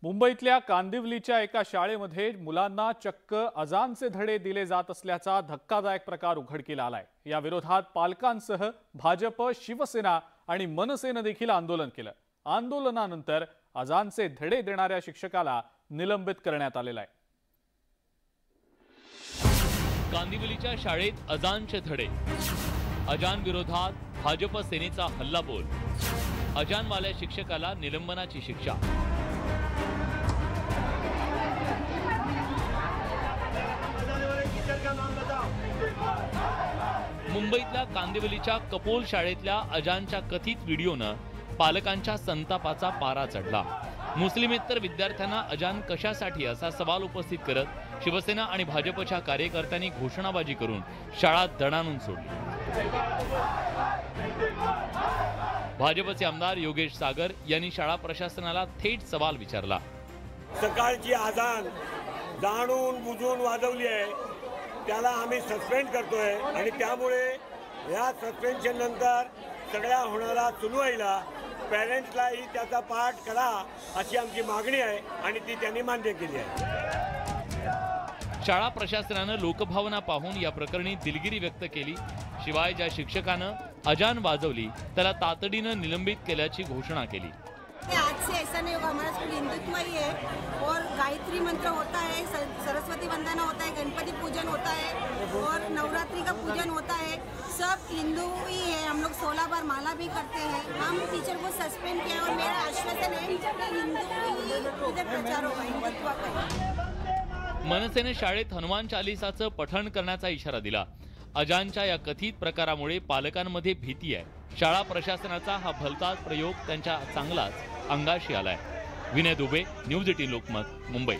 मुंबईतल्या कांदिवलीच्या एका शाळेमध्ये मुलांना चक्क अजानचे धडे दिले जात असल्याचा धक्कादायक प्रकार उघडकीला आलाय। या विरोधात पालकांसह भाजप, शिवसेना आणि मनसेने देखील आंदोलन केलं। आंदोलनानंतर अजानचे धडे देणाऱ्या शिक्षकाला निलंबित करण्यात आलेलं आहे। कांदिवलीच्या शाळेत अजानचे धडे, अजान विरोधात भाजप सेनेचा हल्लाबोल, अजानवाल्या शिक्षकाला निलंबनाची शिक्षा। मुंबईतल्या कांदिवलीच्या कपोल शाळेतल्या अजानच्या कथित व्हिडिओनं पालकांच्या संतापाचा पारा चढला। मुस्लिमेतर विद्यार्थ्यांना अजान कशासाठी असा सवाल उपस्थित करत शिवसेना आणि भाजपच्या कार्यकर्त्यांनी घोषणाबाजी करून शाळा दणाणून सोडली। भाजपचे आमदार योगेश सागर यांनी शाळा प्रशासनाला थेट सवाल विचारला। सकाळची अजान जाणून बुजून वाजवली आहे, त्याला आम्ही सस्पेंड करतोय आणि त्यामुळे या सस्पेन्शन नंतर सगळ्या होणारा सुनवाईला पॅरेंट्सलाही त्याचा पाठ करा अशी आमची मागणी आहे आणि ती त्यांनी मान्य केली आहे। शाळा प्रशासनानं लोकभावना पाहून या प्रकरणी दिलगिरी व्यक्त केली। शिवाय ज्या शिक्षकानं अजान वाजवली त्याला तातडीनं निलंबित केल्याची घोषणा केली। आज से ऐसा नहीं होगा, हमारा स्कूल हिंदुत्व ही है और गायत्री मंत्र होता है, सरस्वती वंदना होता है, गणपति पूजन होता है और नवरात्रि का पूजन होता है। सब हिंदू ही है, हम लोग 16 बार माला भी करते हैं। हम टीचर को सस्पेंड किया और मेरा आश्वासन है कि हिंदू ही इधर प्रचार होगा, हिंदुत्व का। मनसेने शाळेत हनुमान चालीसाचं पठण करण्याचा इशारा दिला। अजानच्या या कथित प्रकारामुळे पालकांमध्ये भीती आहे। शाळा प्रशासनाचा हा भलताच प्रयोग त्यांच्या चांगलाच अंगाशी आलाय। विनय दुबे, न्यूज 18 लोकमत, मुंबई।